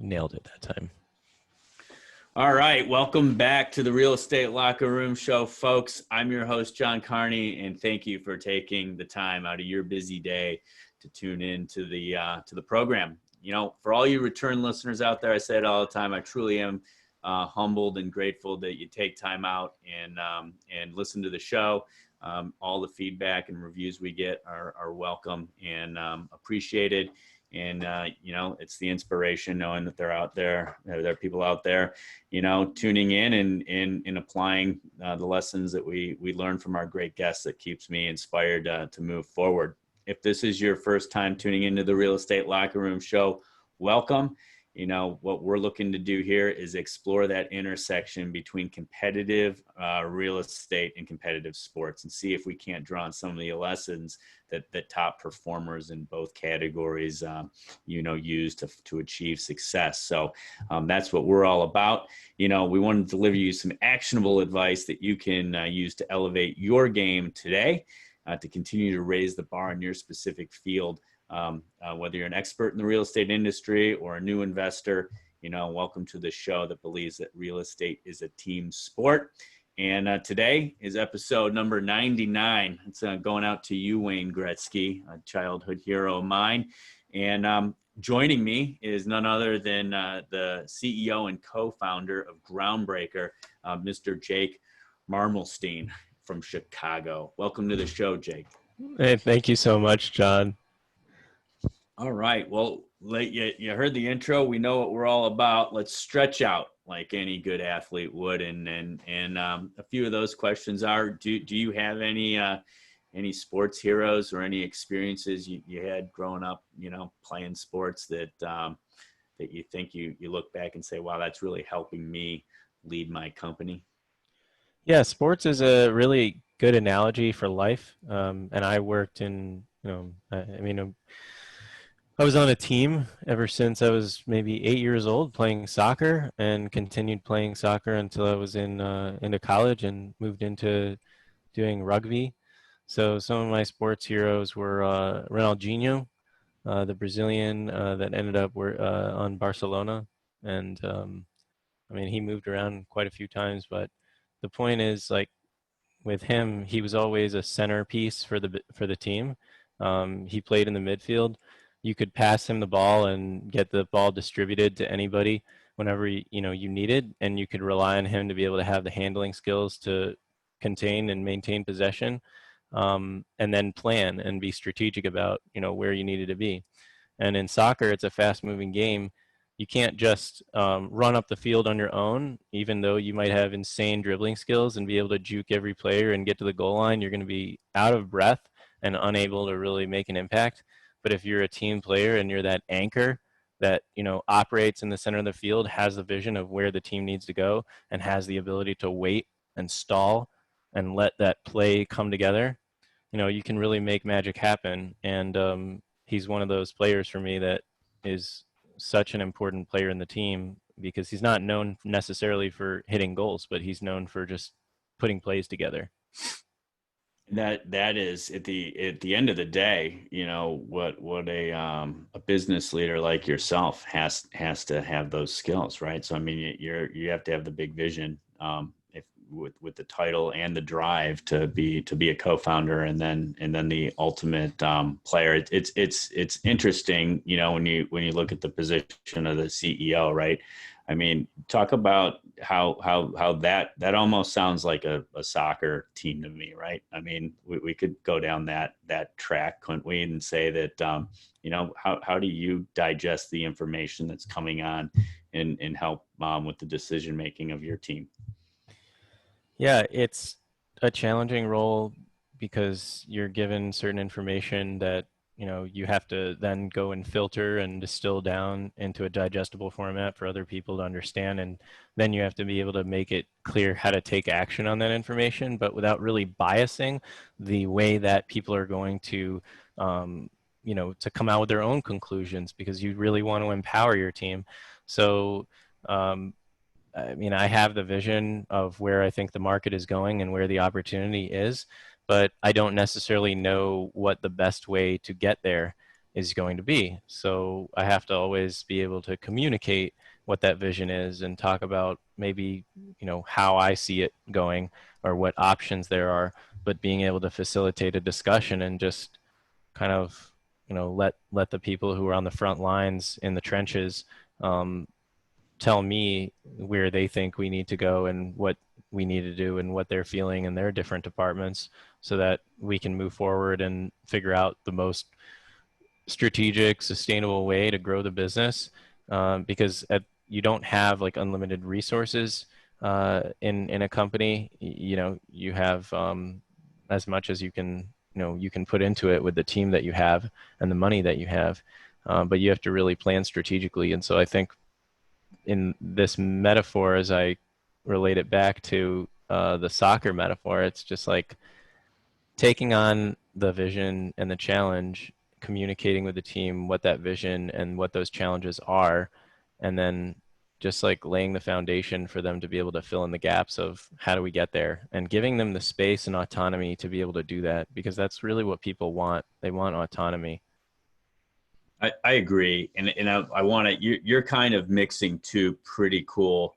nailed it that time. All right. Welcome back to the Real Estate Locker Room Show, folks. I'm your host, John Carney, and thank you for taking the time out of your busy day to tune in to the program. You know, for all you return listeners out there, I say it all the time, I truly am humbled and grateful that you take time out and listen to the show. All the feedback and reviews we get are welcome and appreciated. And, you know, it's the inspiration knowing that they're out there, there are people out there, you know, tuning in and applying the lessons that we learn from our great guests that keeps me inspired to move forward. If this is your first time tuning into the Real Estate Locker Room Show, welcome. You know, what we're looking to do here is explore that intersection between competitive real estate and competitive sports and see if we can't draw on some of the lessons that top performers in both categories, you know, use to achieve success. So that's what we're all about. You know, we want to deliver you some actionable advice that you can use to elevate your game today, to continue to raise the bar in your specific field. Whether you're an expert in the real estate industry or a new investor, you know, welcome to the show that believes that real estate is a team sport. And today is episode number 99. It's going out to you, Wayne Gretzky, a childhood hero of mine. And joining me is none other than the CEO and co-founder of Groundbreaker, Mr. Jake Marmulstein from Chicago. Welcome to the show, Jake. Hey, thank you so much, John. All right. Well, you heard the intro. We know what we're all about. Let's stretch out like any good athlete would. And a few of those questions are: Do you have any sports heroes or any experiences you had growing up? You know, playing sports that you think you look back and say, "Wow, that's really helping me lead my company." Yeah, sports is a really good analogy for life. And I worked in, I was on a team ever since I was maybe 8 years old playing soccer, and continued playing soccer until I was into college and moved into doing rugby. So some of my sports heroes were Ronaldinho, the Brazilian that ended up on Barcelona. And he moved around quite a few times, but the point is, like, with him, he was always a centerpiece for the team. He played in the midfield. You could pass him the ball and get the ball distributed to anybody whenever you needed, and you could rely on him to be able to have the handling skills to contain and maintain possession, and then plan and be strategic about where you needed to be. And in soccer, it's a fast-moving game. You can't just run up the field on your own, even though you might have insane dribbling skills and be able to juke every player and get to the goal line. You're going to be out of breath and unable to really make an impact. But if you're a team player and you're that anchor that operates in the center of the field, has the vision of where the team needs to go, and has the ability to wait and stall and let that play come together, you can really make magic happen. And he's one of those players for me that is such an important player in the team, because he's not known necessarily for hitting goals, but he's known for just putting plays together. That is at the end of the day, what a business leader like yourself has to have those skills, right? So I mean, you have to have the big vision, if with the title and the drive to be a co-founder, and then the ultimate player. It's interesting, when you look at the position of the CEO, right? I mean, talk about how that almost sounds like a soccer team to me, right? I mean, we could go down that track, couldn't we, and say that, how do you digest the information that's coming on and help with the decision making of your team? Yeah, it's a challenging role because you're given certain information that you have to then go and filter and distill down into a digestible format for other people to understand. And then you have to be able to make it clear how to take action on that information, but without really biasing the way that people are going to, to come out with their own conclusions, because you really want to empower your team. So, I have the vision of where I think the market is going and where the opportunity is, but I don't necessarily know what the best way to get there is going to be. So I have to always be able to communicate what that vision is and talk about maybe, how I see it going or what options there are, but being able to facilitate a discussion and just kind of, let the people who are on the front lines in the trenches tell me where they think we need to go and what we need to do and what they're feeling in their different departments so that we can move forward and figure out the most strategic, sustainable way to grow the business. Because you don't have like unlimited resources in a company. You have as much as you can put into it with the team that you have and the money that you have. But you have to really plan strategically. And so I think in this metaphor, as I relate it back to the soccer metaphor, it's just like taking on the vision and the challenge, communicating with the team what that vision and what those challenges are, and then just like laying the foundation for them to be able to fill in the gaps of how do we get there, and giving them the space and autonomy to be able to do that, because that's really what people want. They want autonomy. I agree, and I want to. You're kind of mixing two pretty cool,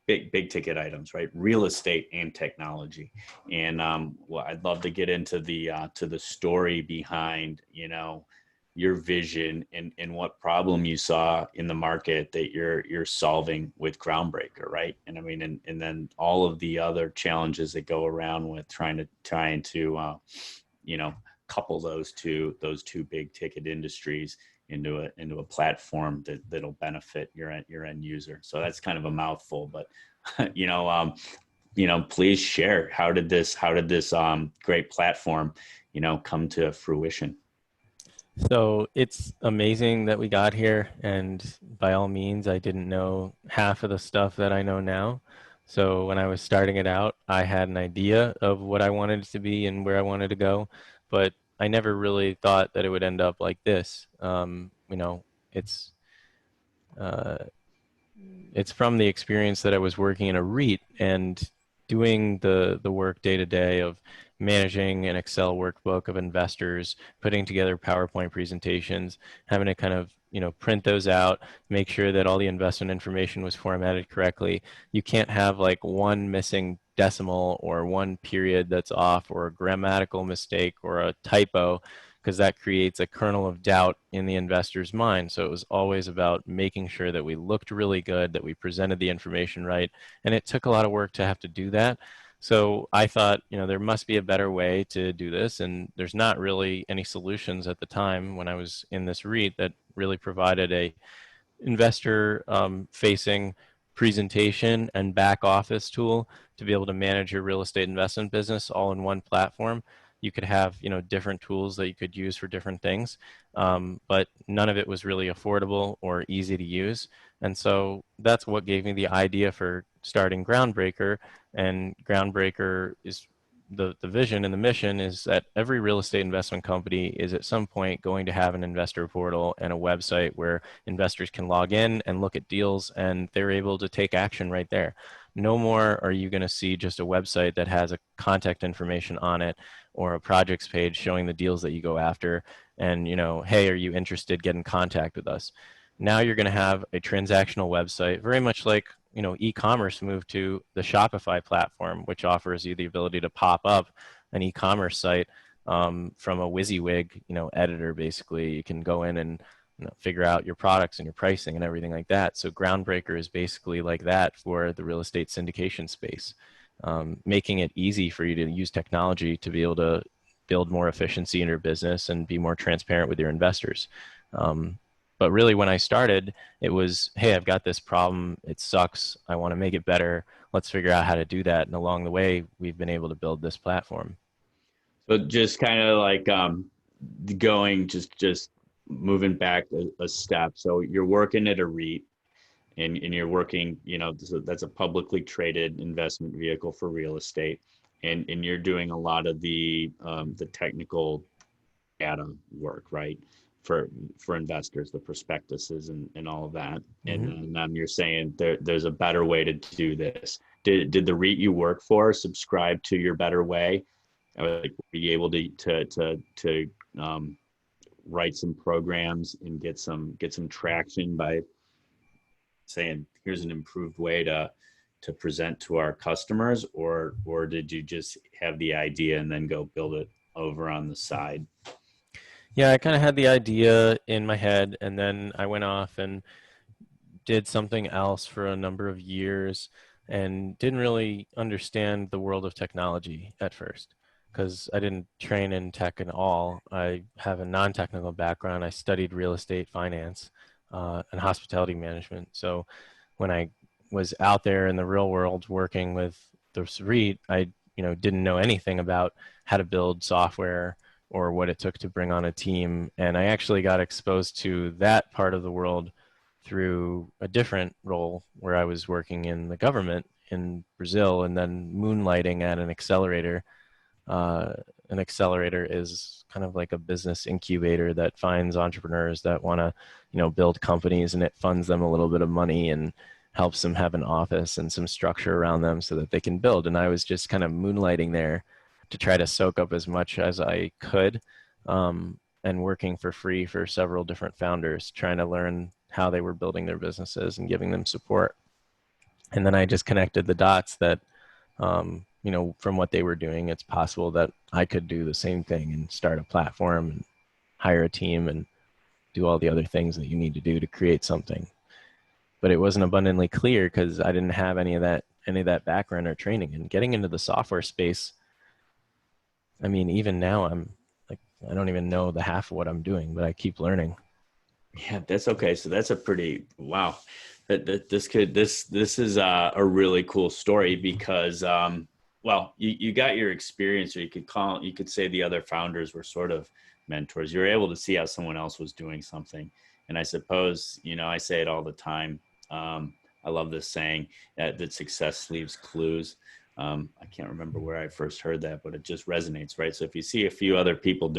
big ticket items, right? Real estate and technology, and well, I'd love to get into the story behind your vision and what problem you saw in the market that you're solving with Groundbreaker, right? And I mean, and then all of the other challenges that go around with trying to couple those two big ticket industries into a platform that'll benefit your end user. So that's kind of a mouthful, but please share, how did this great platform come to fruition? So it's amazing that we got here, and by all means, I didn't know half of the stuff that I know now. So when I was starting it out, I had an idea of what I wanted it to be and where I wanted to go, but I never really thought that it would end up like this. It's uh, it's from the experience that I was working in a REIT and doing the work day to day of managing an Excel workbook of investors, putting together PowerPoint presentations, having to kind of print those out, make sure that all the investment information was formatted correctly. You can't have like one missing decimal or one period that's off or a grammatical mistake or a typo, because that creates a kernel of doubt in the investor's mind. So it was always about making sure that we looked really good, that we presented the information right. And it took a lot of work to have to do that. So I thought, there must be a better way to do this. And there's not really any solutions at the time when I was in this REIT that really provided a investor facing presentation and back office tool to be able to manage your real estate investment business all in one platform. You could have different tools that you could use for different things, but none of it was really affordable or easy to use. And so that's what gave me the idea for starting Groundbreaker. And Groundbreaker is the vision and the mission is that every real estate investment company is at some point going to have an investor portal and a website where investors can log in and look at deals, and they're able to take action right there. No more are you going to see just a website that has a contact information on it or a projects page showing the deals that you go after and, hey, are you interested? Get in contact with us. Now you're going to have a transactional website, very much like e-commerce moved to the Shopify platform, which offers you the ability to pop up an e-commerce site from a WYSIWYG editor. Basically, you can go in and figure out your products and your pricing and everything like that. So Groundbreaker is basically like that for the real estate syndication space, making it easy for you to use technology to be able to build more efficiency in your business and be more transparent with your investors. But really, when I started, it was, hey, I've got this problem. It sucks. I want to make it better. Let's figure out how to do that. And along the way, we've been able to build this platform. So just kind of like going, just moving back a step. So you're working at a REIT, and you're working, so that's a publicly traded investment vehicle for real estate. And you're doing a lot of the technical data work, right? For investors, the prospectuses and all of that. Mm-hmm. And then you're saying there's a better way to do this. Did the REIT you work for subscribe to your better way? Like, were you able to write some programs and get some traction by saying, here's an improved way to present to our customers, or did you just have the idea and then go build it over on the side? Yeah, I kind of had the idea in my head, and then I went off and did something else for a number of years and didn't really understand the world of technology at first because I didn't train in tech at all. I have a non-technical background. I studied real estate finance and hospitality management. So when I was out there in the real world working with the REIT, I didn't know anything about how to build software or what it took to bring on a team. And I actually got exposed to that part of the world through a different role where I was working in the government in Brazil and then moonlighting at an accelerator. An accelerator is kind of like a business incubator that finds entrepreneurs that want to, build companies, and it funds them a little bit of money and helps them have an office and some structure around them so that they can build. And I was just kind of moonlighting there to try to soak up as much as I could, and working for free for several different founders, trying to learn how they were building their businesses and giving them support. And then I just connected the dots that, from what they were doing, it's possible that I could do the same thing and start a platform and hire a team and do all the other things that you need to do to create something. But it wasn't abundantly clear because I didn't have any of that background or training. And getting into the software space, I mean, even now I'm like, I don't even know the half of what I'm doing, but I keep learning. Yeah, that's okay. So that's a pretty wow. This is a really cool story because well, you got your experience, or you could say the other founders were sort of mentors. You were able to see how someone else was doing something, and I suppose I say it all the time. I love this saying that success leaves clues. I can't remember where I first heard that, but it just resonates, right? So if you see a few other people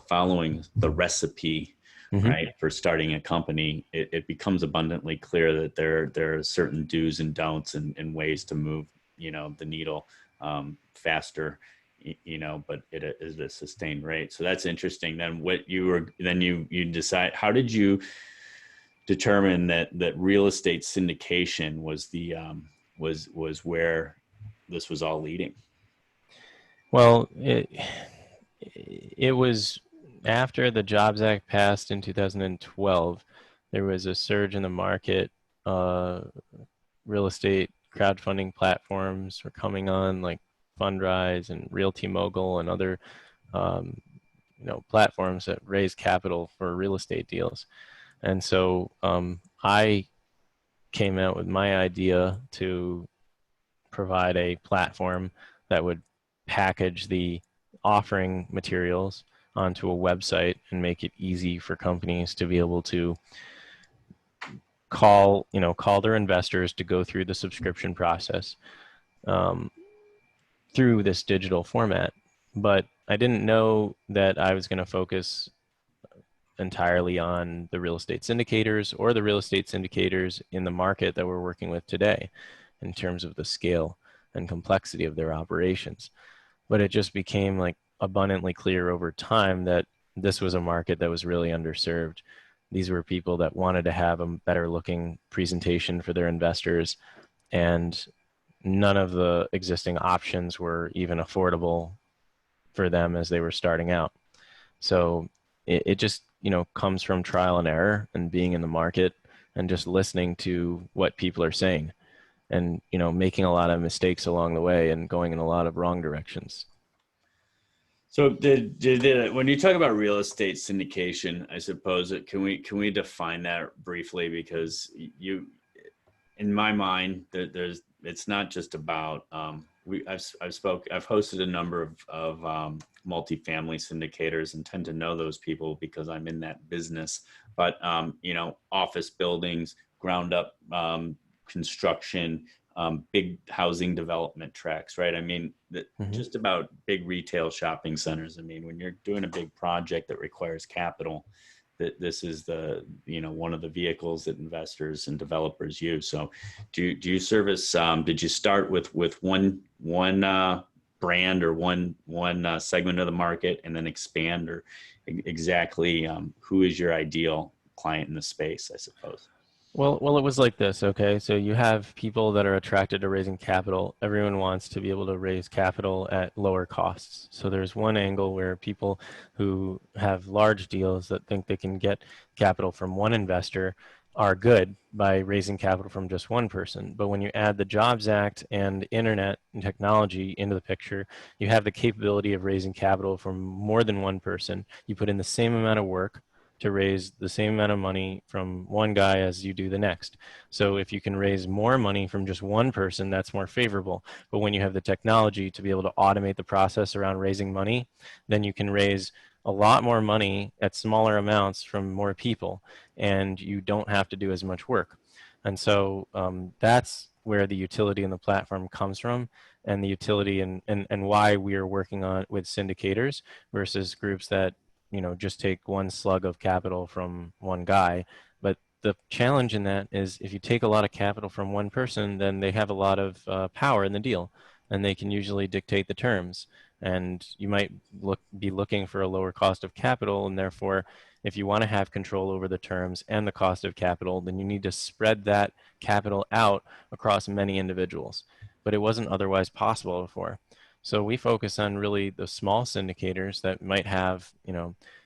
following the recipe, Mm-hmm. right, for starting a company, it becomes abundantly clear that there are certain do's and don'ts and ways to move, the needle faster, but it is a sustained rate. So that's interesting. Then you decide, how did you determine that real estate syndication was the was where this was all leading? Well, it was after the Jobs Act passed in 2012. There was a surge in the market. Real estate crowdfunding platforms were coming on, like Fundrise and Realty Mogul and other platforms that raise capital for real estate deals. And so I came out with my idea to provide a platform that would package the offering materials onto a website and make it easy for companies to be able to call their investors to go through the subscription process um, through this digital format. But I didn't know that I was going to focus entirely on the real estate syndicators or the real estate syndicators in the market that we're working with today in terms of the scale and complexity of their operations. But it just became like abundantly clear over time that this was a market that was really underserved. These were people that wanted to have a better looking presentation for their investors, and none of the existing options were even affordable for them as they were starting out. So it just, comes from trial and error and being in the market and just listening to what people are saying and, making a lot of mistakes along the way and going in a lot of wrong directions. So when you talk about real estate syndication, I suppose can we define that briefly? Because in my mind, it's not just about I've hosted a number of multifamily syndicators and tend to know those people because I'm in that business. But office buildings, ground up construction, big housing development tracts, right? I mean, just about big retail shopping centers. I mean, when you're doing a big project that requires capital, that this is the one of the vehicles that investors and developers use. So do you service did you start with one brand or one segment of the market and then expand, or exactly who is your ideal client in the space, I suppose? Well, it was like this, okay? So you have people that are attracted to raising capital. Everyone wants to be able to raise capital at lower costs. So there's one angle where people who have large deals that think they can get capital from one investor are good by raising capital from just one person. But when you add the Jobs Act and internet and technology into the picture, you have the capability of raising capital from more than one person. You put in the same amount of work to raise the same amount of money from one guy as you do the next. So if you can raise more money from just one person, that's more favorable. But when you have the technology to be able to automate the process around raising money, then you can raise a lot more money at smaller amounts from more people, and you don't have to do as much work. And so that's where the utility in the platform comes from, and the utility and why we are working on with syndicators versus groups that just take one slug of capital from one guy. But the challenge in that is if you take a lot of capital from one person, then they have a lot of power in the deal, and they can usually dictate the terms. And you might be looking for a lower cost of capital, and therefore, if you want to have control over the terms and the cost of capital, then you need to spread that capital out across many individuals. But it wasn't otherwise possible before. So we focus on really the small syndicators that might have,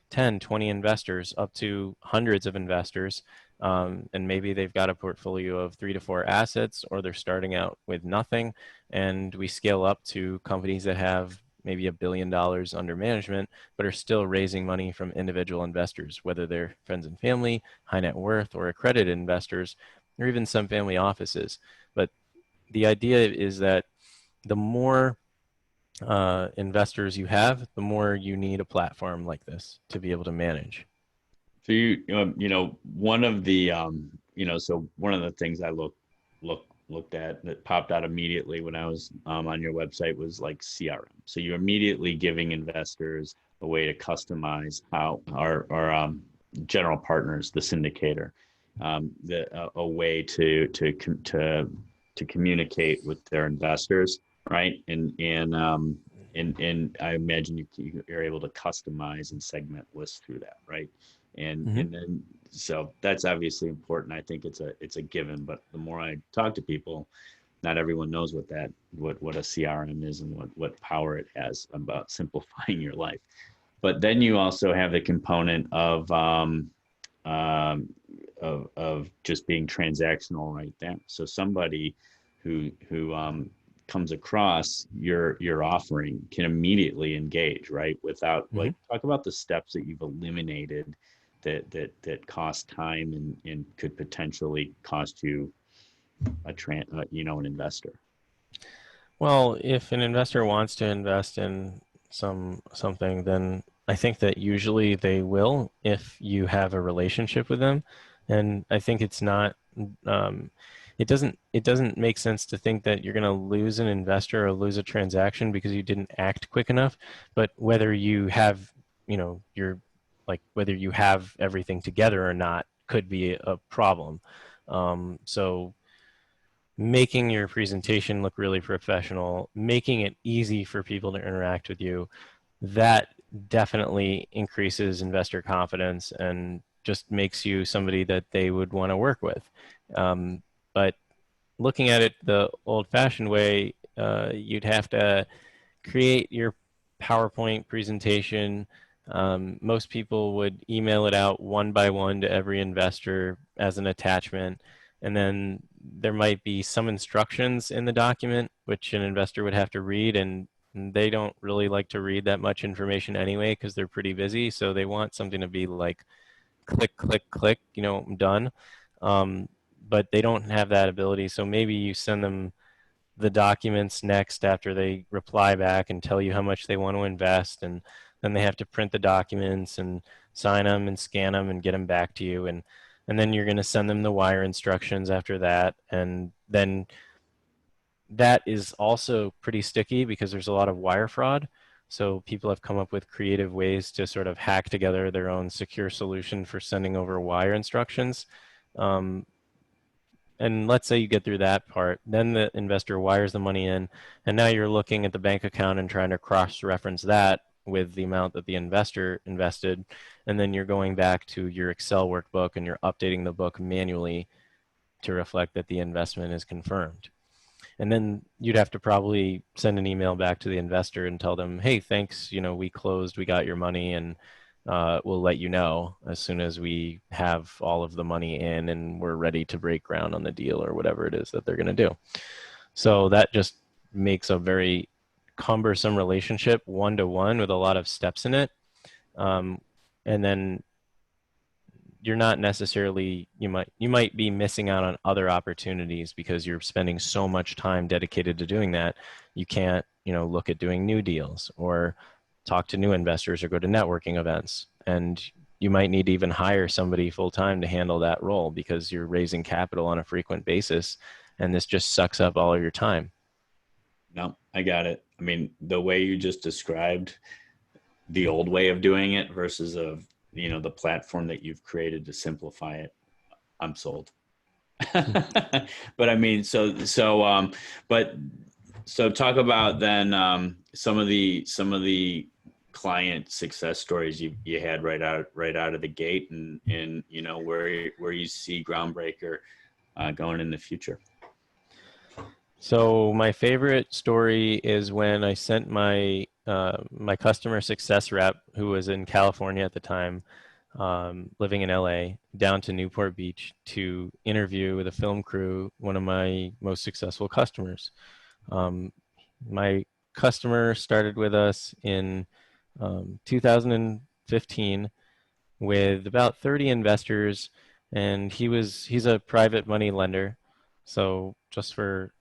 10, 20 investors up to hundreds of investors. And maybe they've got a portfolio of 3 to 4 assets, or they're starting out with nothing. And we scale up to companies that have maybe $1 billion under management, but are still raising money from individual investors, whether they're friends and family, high net worth, or accredited investors, or even some family offices. But the idea is that the more investors you have, the more you need a platform like this to be able to manage. So one of the so one of the things I looked at that popped out immediately when I was on your website was like CRM. So you're immediately giving investors a way to customize how our general partners, the syndicator, a way to communicate with their investors, right? And I imagine you're able to customize and segment lists through that, right? Mm-hmm. And then so that's obviously important. I think it's a given, but the more I talk to people, not everyone knows what a CRM is and what power it has about simplifying your life. But then you also have the component um, of just being transactional right there. So somebody who comes across your offering can immediately engage, right? Without Mm-hmm. like talk about the steps that you've eliminated that cost time and could potentially cost you an investor. Well, if an investor wants to invest in something, then I think that usually they will if you have a relationship with them. And I think it's not um, it doesn't make sense to think that you're going to lose an investor or lose a transaction because you didn't act quick enough. But whether you have, your whether you have everything together or not could be a problem. So making your presentation look really professional, making it easy for people to interact with you, that definitely increases investor confidence and just makes you somebody that they would want to work with. But looking at it the old-fashioned way, you'd have to create your PowerPoint presentation. Most people would email it out one by one to every investor as an attachment. And then there might be some instructions in the document, which an investor would have to read. And they don't really like to read that much information anyway because they're pretty busy. So they want something to be like click, click, click, I'm done. Um, but they don't have that ability. So maybe you send them the documents next after they reply back and tell you how much they want to invest, and then they have to print the documents and sign them and scan them and get them back to you, and then you're going to send them the wire instructions after that, and then that is also pretty sticky because there's a lot of wire fraud. So people have come up with creative ways to sort of hack together their own secure solution for sending over wire instructions. Um, and let's say you get through that part, then the investor wires the money in, and now you're looking at the bank account and trying to cross-reference that with the amount that the investor invested, and then you're going back to your Excel workbook and you're updating the book manually to reflect that the investment is confirmed. And then you'd have to probably send an email back to the investor and tell them, hey, thanks, we closed, we got your money, and we'll let you know as soon as we have all of the money in and we're ready to break ground on the deal or whatever it is that they're going to do. So that just makes a very cumbersome relationship, one-to-one, with a lot of steps in it. And then you're not necessarily, you might be missing out on other opportunities because you're spending so much time dedicated to doing that. You can't, look at doing new deals or talk to new investors or go to networking events. And you might need to even hire somebody full time to handle that role because you're raising capital on a frequent basis, and this just sucks up all of your time. No, I got it. I mean, the way you just described the old way of doing it versus the platform that you've created to simplify it, I'm sold. But I mean, so talk about then some of the client success stories you had right out of the gate, and where you see Groundbreaker going in the future. So my favorite story is when I sent my my customer success rep, who was in California at the time, living in LA, down to Newport Beach to interview with a film crew, one of my most successful customers. My customer started with us in 2015 with about 30 investors, and he's a private money lender. So just for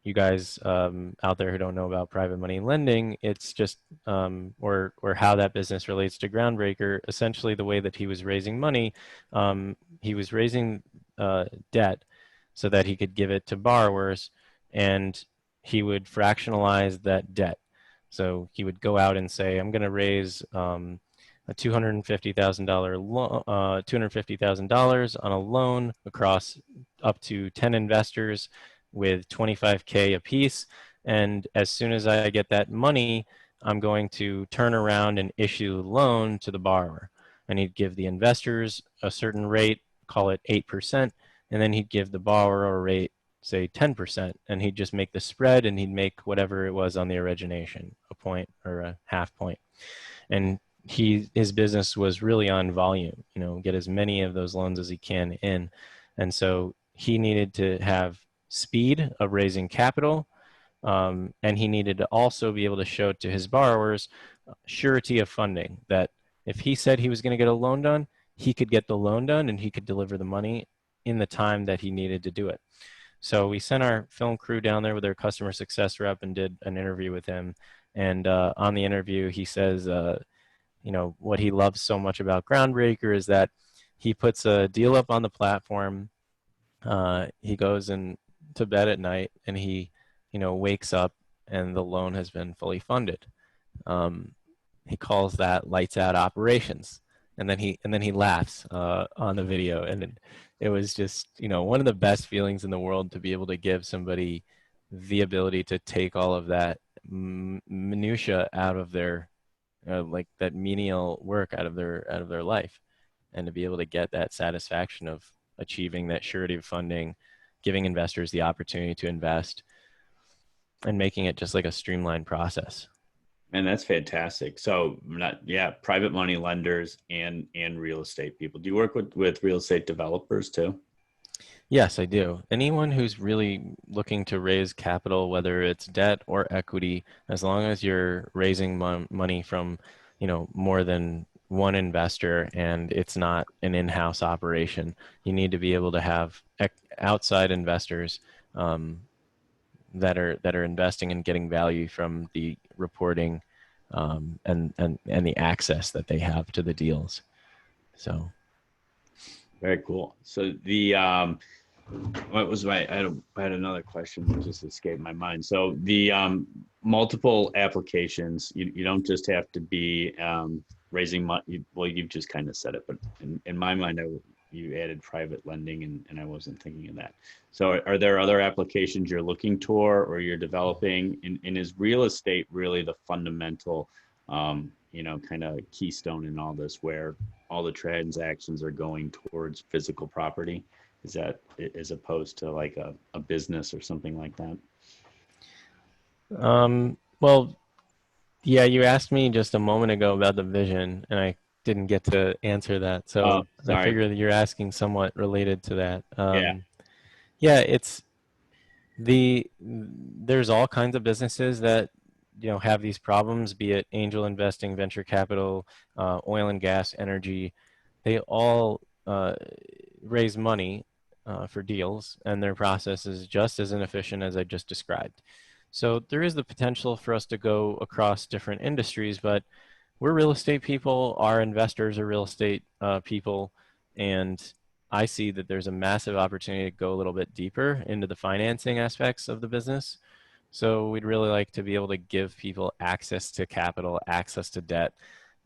you guys out there who don't know about private money lending, it's just or how that business relates to Groundbreaker. Essentially, the way that he was raising money, he was raising debt so that he could give it to borrowers, and he would fractionalize that debt. So he would go out and say, "I'm going to raise a $250,000 on a loan across up to 10 investors with $25K apiece. And as soon as I get that money, I'm going to turn around and issue the loan to the borrower." And he'd give the investors a certain rate, call it 8%, and then he'd give the borrower a rate, say 10%, and he'd just make the spread, and he'd make whatever it was on the origination, a point or a half point. And his business was really on volume, get as many of those loans as he can in. And so he needed to have speed of raising capital, and he needed to also be able to show to his borrowers surety of funding, that if he said he was going to get a loan done, he could get the loan done and he could deliver the money in the time that he needed to do it. So we sent our film crew down there with their customer success rep and did an interview with him. And on the interview, he says, what he loves so much about Groundbreaker is that he puts a deal up on the platform. He goes to bed at night and he, wakes up and the loan has been fully funded. He calls that lights out operations. And then he laughs on the video. And it was just, one of the best feelings in the world to be able to give somebody the ability to take all of that minutia out of their like that menial work out of their life, and to be able to get that satisfaction of achieving that surety of funding, giving investors the opportunity to invest, and making it just like a streamlined process. And that's fantastic. So private money lenders and real estate people. Do you work with real estate developers too? Yes, I do. Anyone who's really looking to raise capital, whether it's debt or equity, as long as you're raising money from, more than one investor and it's not an in-house operation, you need to be able to have outside investors that are investing and getting value from the reporting and the access that they have to the deals. So very cool. So the what was I had another question that just escaped my mind. So the multiple applications, you don't just have to be raising money. Well, you've just kind of said it, but in my mind, you added private lending, and I wasn't thinking of that. So are there other applications you're looking toward or you're developing? And is real estate really the fundamental, kind of keystone in all this, where all the transactions are going towards physical property? Is that as opposed to like a business or something like that? Well, yeah, you asked me just a moment ago about the vision, and I didn't get to answer that. Oh, So I sorry. figure that you're asking somewhat related to that. Yeah. Yeah, there's all kinds of businesses that have these problems, be it angel investing, venture capital, oil and gas, energy. They all raise money for deals, and their process is just as inefficient as I just described. So there is the potential for us to go across different industries, but we're real estate people. Our investors are real estate people, and I see that there's a massive opportunity to go a little bit deeper into the financing aspects of the business. So we'd really like to be able to give people access to capital, access to debt,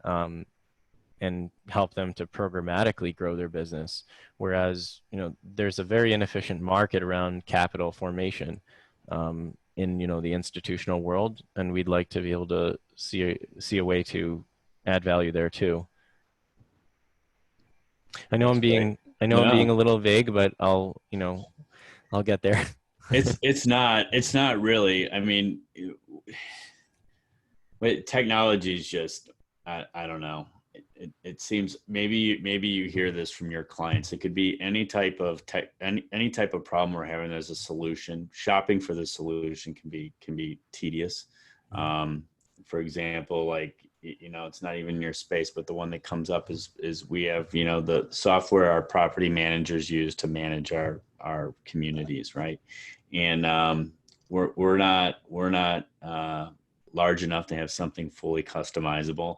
um, and help them to programmatically grow their business. Whereas, there's a very inefficient market around capital formation in, the institutional world, and we'd like to be able to see a way to add value there too. That's great. I know I'm being No, a little vague, but I'll get there. it's not really. I mean, but technology is just, I don't know. It seems maybe you hear this from your clients. It could be any type of tech, any type of problem we're having. There's a solution. Shopping for the solution can be tedious. For example, like it's not even your space, but the one that comes up is we have the software our property managers use to manage our communities, right? And we're not large enough to have something fully customizable,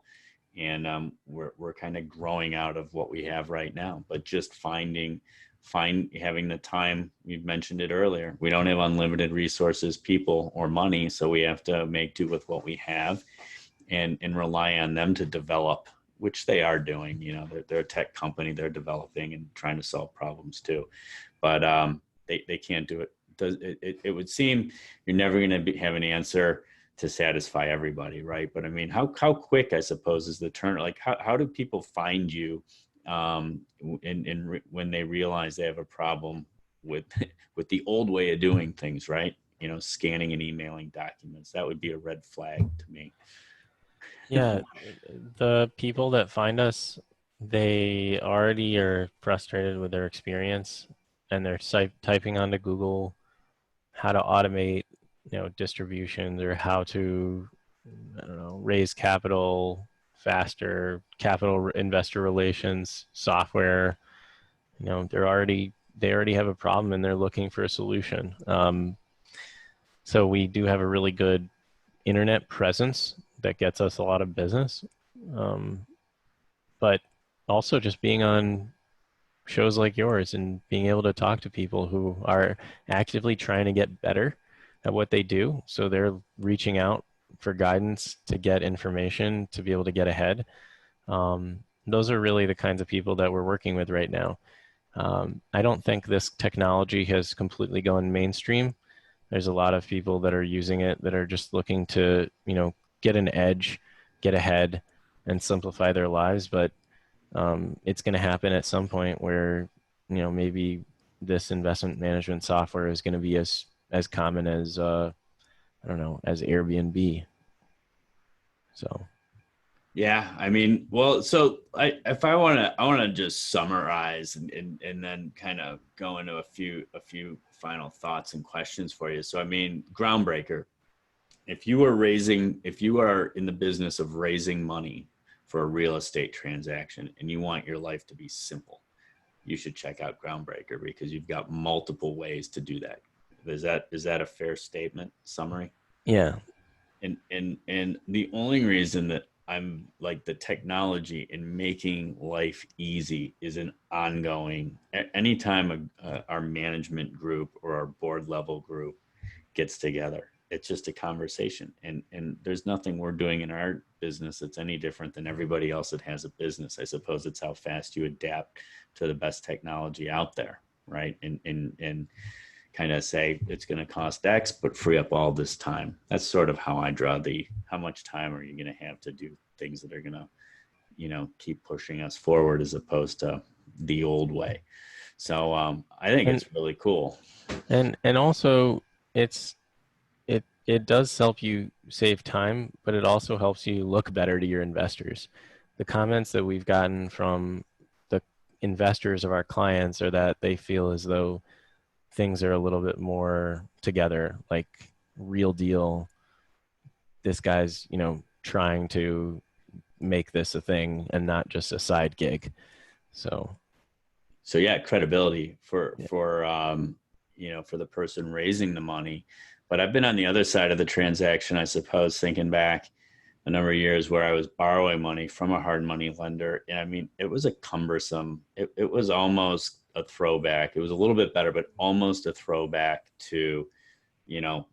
and we're kind of growing out of what we have right now. But just having the time, we've mentioned it earlier, we don't have unlimited resources, people, or money, so we have to make do with what we have, and rely on them to develop, which they are doing. They're a tech company, they're developing and trying to solve problems too, but they can't do it. It would seem you're never going to have an answer to satisfy everybody, right? But I mean, how quick, I suppose, is the turn? Like, how do people find you when they realize they have a problem with with the old way of doing things, right? Scanning and emailing documents. That would be a red flag to me. Yeah, the people that find us, they already are frustrated with their experience, and they're typing onto Google how to automate, distributions, or how to, I don't know, raise capital faster, capital investor relations software. They already have a problem and they're looking for a solution. So we do have a really good internet presence that gets us a lot of business. Um, but also just being on shows like yours and being able to talk to people who are actively trying to get better at what they do. So they're reaching out for guidance to get information to be able to get ahead. Those are really the kinds of people that we're working with right now. I don't think this technology has completely gone mainstream. There's a lot of people that are using it that are just looking to, get an edge, get ahead, and simplify their lives. But it's going to happen at some point where, maybe this investment management software is going to be as common as I don't know, as Airbnb. So Yeah, I mean, well, so if I want to just summarize and then kind of go into a few final thoughts and questions for you. So I mean, Groundbreaker, if you are in the business of raising money for a real estate transaction and you want your life to be simple, you should check out Groundbreaker, because you've got multiple ways to do that. Is that a fair statement, summary? yeah, And the only reason that I'm like, the technology in making life easy is an ongoing. Anytime our management group or our board level group gets together, it's just a conversation, and there's nothing we're doing in our business that's any different than everybody else that has a business. I suppose it's how fast you adapt to the best technology out there, right? And kind of say it's going to cost X, but free up all this time. That's sort of how I draw how much time are you going to have to do things that are going to, keep pushing us forward as opposed to the old way. So I think And it's really cool. and also it does help you save time, but it also helps you look better to your investors. The comments that we've gotten from the investors of our clients are that they feel as though things are a little bit more together, like real deal. This guy's, trying to make this a thing and not just a side gig. So Yeah, credibility for yeah. for the person raising the money. But I've been on the other side of the transaction, I suppose, thinking back a number of years where I was borrowing money from a hard money lender. And I mean, it was a cumbersome, it was almost a throwback. It was a little bit better, but almost a throwback to,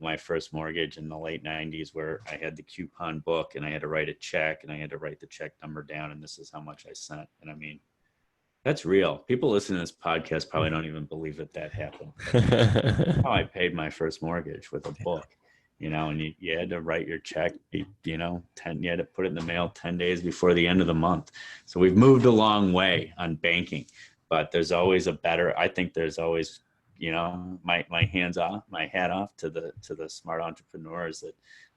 my first mortgage in the late 90s, where I had the coupon book and I had to write a check and I had to write the check number down. And this is how much I sent. And I mean, that's real. People listening to this podcast probably don't even believe that happened. How I paid my first mortgage with a book, and you had to write your check, you had to put it in the mail 10 days before the end of the month. So we've moved a long way on banking, but there's always I think there's always, my hands off, my hat off to the smart entrepreneurs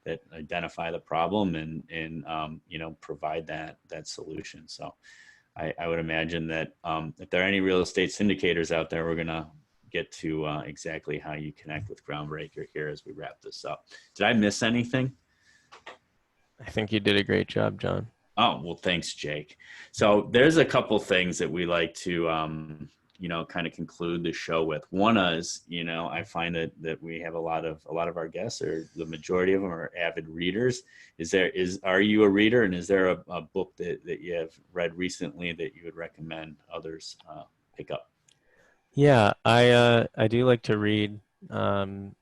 that identify the problem and provide that solution. So I would imagine that if there are any real estate syndicators out there, we're going to get to exactly how you connect with Groundbreaker here as we wrap this up. Did I miss anything? I think you did a great job, John. Oh, well, thanks, Jake. So there's a couple things that we like to, kind of conclude the show with. One is, I find that we have a lot of our guests, or the majority of them, are avid readers. Are you a reader, and is there a book that you have read recently that you would recommend others pick up? Yeah, I do like to read. I'm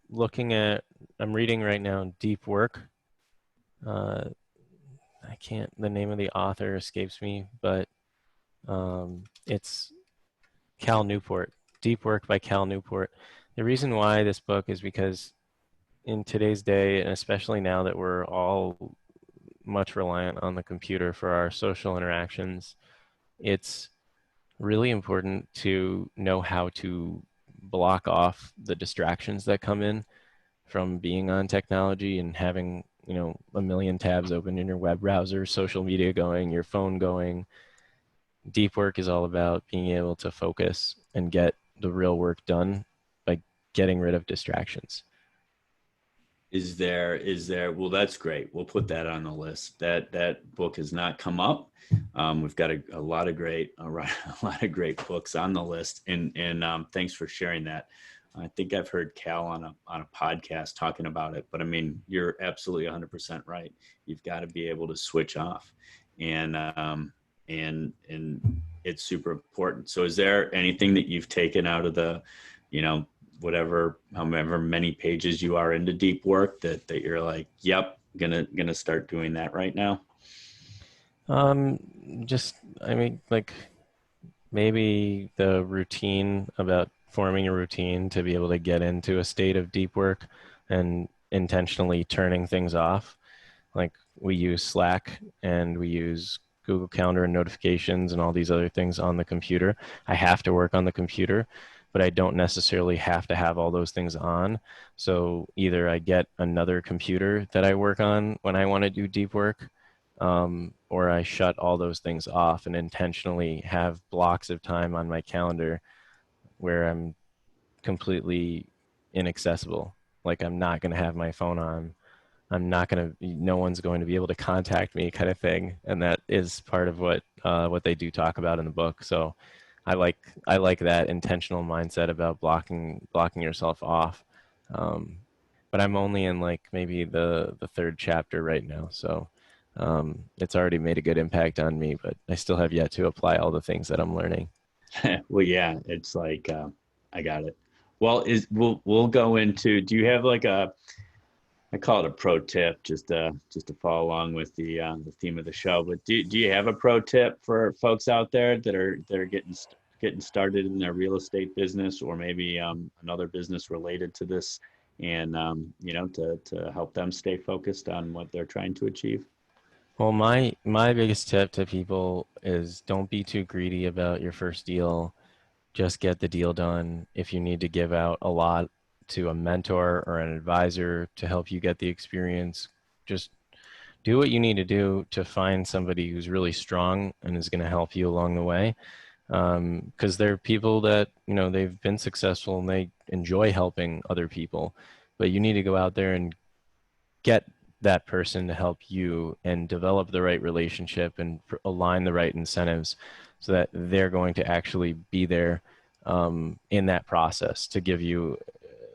reading right now Deep Work. The name of the author escapes me, but it's Cal Newport. Deep Work by Cal Newport. The reason why this book is because in today's day, and especially now that we're all much reliant on the computer for our social interactions, it's really important to know how to block off the distractions that come in from being on technology and having, a million tabs open in your web browser, social media going, your phone going. Deep work is all about being able to focus and get the real work done by getting rid of distractions. Is there, well, that's great. We'll put that on the list. That book has not come up. We've got a lot of great books on the list, and thanks for sharing that. I think I've heard Cal on a podcast talking about it, but I mean, you're absolutely 100% right. You've got to be able to switch off, and it's super important. So is there anything that you've taken out of the, however many pages you are into Deep Work that you're like, yep, gonna start doing that right now? Like maybe the routine, about forming a routine to be able to get into a state of deep work and intentionally turning things off. Like we use Slack and we use Google Calendar and notifications and all these other things on the computer. I have to work on the computer, but I don't necessarily have to have all those things on. So either I get another computer that I work on when I want to do deep work, or I shut all those things off and intentionally have blocks of time on my calendar where I'm completely inaccessible. Like I'm not going to have my phone on. No one's going to be able to contact me, kind of thing. And that is part of what they do talk about in the book. So I like that intentional mindset about blocking yourself off. But I'm only in like maybe the third chapter right now. So it's already made a good impact on me, but I still have yet to apply all the things that I'm learning. Well, yeah, it's like, I got it. Well, we'll go into. Do you have like a, I call it a pro tip, just to follow along with the theme of the show. But do you have a pro tip for folks out there that are getting started in their real estate business, or maybe another business related to this, and to help them stay focused on what they're trying to achieve? Well, my biggest tip to people is don't be too greedy about your first deal. Just get the deal done. If you need to give out a lot to a mentor or an advisor to help you get the experience, just do what you need to do to find somebody who's really strong and is going to help you along the way. Because there are people that, they've been successful and they enjoy helping other people, but you need to go out there and get that person to help you and develop the right relationship and align the right incentives so that they're going to actually be there in that process to give you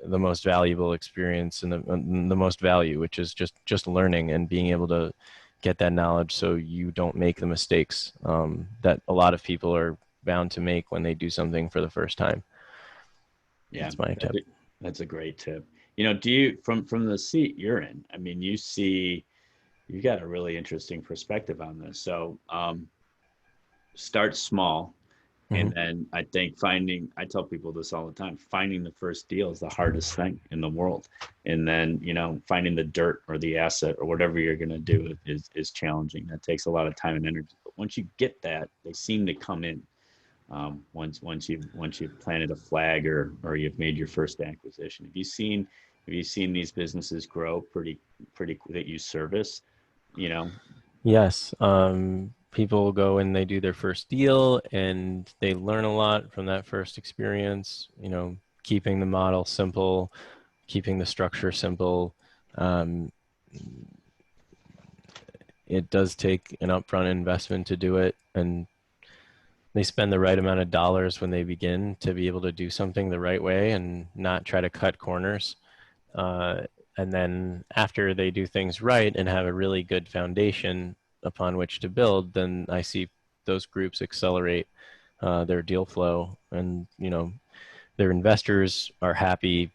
the most valuable experience and the most value, which is just learning and being able to get that knowledge so you don't make the mistakes that a lot of people are bound to make when they do something for the first time. Yeah, That's my tip. that's a great tip. Do you, from the seat you're in? I mean, you've got a really interesting perspective on this. So start small. And Hmm. then I think I tell people this all the time, finding the first deal is the hardest thing in the world. And then, finding the dirt or the asset or whatever you're going to do is challenging. That takes a lot of time and energy. But once you get that, they seem to come in. Once you've planted a flag or you've made your first acquisition. Have you seen these businesses grow pretty that you service? You know, Yes. People go and they do their first deal and they learn a lot from that first experience, keeping the model simple, keeping the structure simple. Um, it does take an upfront investment to do it, and they spend the right amount of dollars when they begin to be able to do something the right way and not try to cut corners. Uh, and then after they do things right and have a really good foundation upon which to build, then I see those groups accelerate their deal flow, and their investors are happy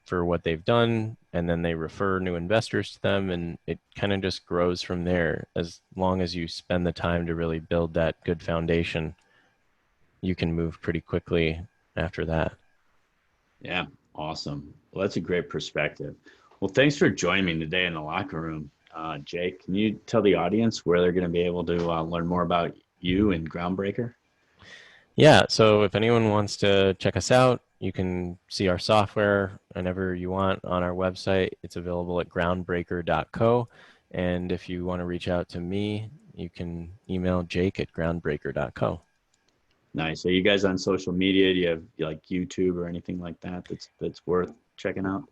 for what they've done, and then they refer new investors to them, and it kind of just grows from there. As long as you spend the time to really build that good foundation, you can move pretty quickly after that. yeah, awesome. Well, that's a great perspective. Well, thanks for joining me today in the locker room, Jake. Can you tell the audience where they're going to be able to learn more about you and Groundbreaker? Yeah, so if anyone wants to check us out, you can see our software whenever you want on our website. It's available at groundbreaker.co. And if you want to reach out to me, you can email jake@groundbreaker.co. Nice. Are you guys on social media? Do you have like YouTube or anything like that that's worth checking out?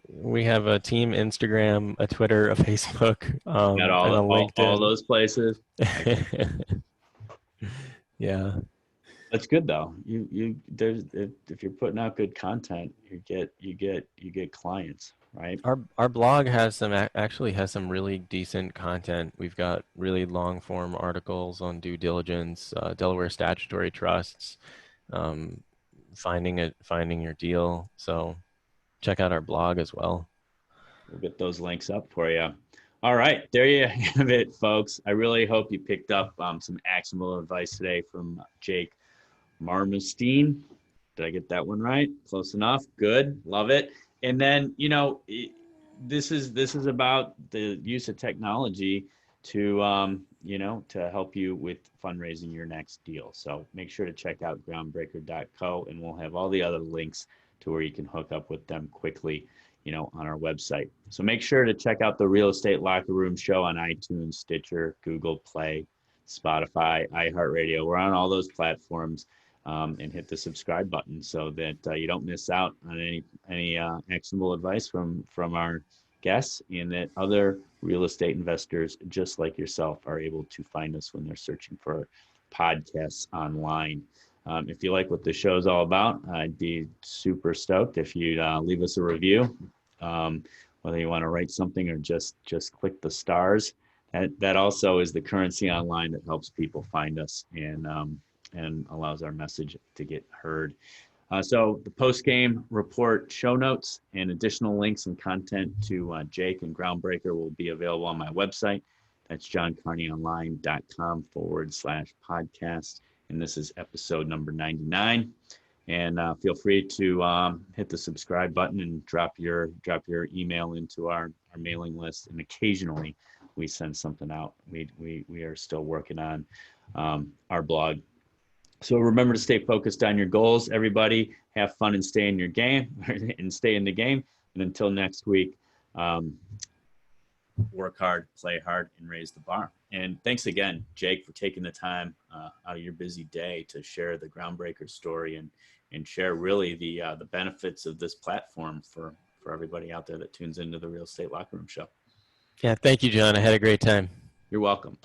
We have a team Instagram, a Twitter, a Facebook, Got and a all LinkedIn. those places. Excellent. Yeah. That's good though. You there's if you're putting out good content, you get clients, right? Our blog has actually has some really decent content. We've got really long form articles on due diligence, Delaware statutory trusts, um, finding your deal. So check out our blog as well. We'll get those links up for you. All right, there you have it, folks. I really hope you picked up some actionable advice today from Jake Marmulstein. Did I get that one right? Close enough. Good. Love it. And then, this is about the use of technology to help you with fundraising your next deal. So make sure to check out groundbreaker.co, and we'll have all the other links to where you can hook up with them quickly, on our website. So make sure to check out the Real Estate Locker Room show on iTunes, Stitcher, Google Play, Spotify, iHeartRadio. We're on all those platforms. And hit the subscribe button so that you don't miss out on any actionable advice from our guests, and that other real estate investors just like yourself are able to find us when they're searching for podcasts online. If you like what the show's all about, I'd be super stoked if you'd leave us a review. Whether you want to write something or just click the stars. That also is the currency online that helps people find us and allows our message to get heard. So the post-game report show notes and additional links and content to Jake and Groundbreaker will be available on my website. That's johncarneyonline.com/podcast. And this is episode number 99. And feel free to hit the subscribe button and drop your email into our mailing list. And occasionally we send something out. We are still working on our blog. So remember to stay focused on your goals, everybody. Have fun and stay in your game and stay in the game. And until next week, work hard, play hard, and raise the bar. And thanks again, Jake, for taking the time out of your busy day to share the Groundbreaker story and share really the benefits of this platform for everybody out there that tunes into the Real Estate Locker Room Show. Yeah, thank you, John. I had a great time. You're welcome.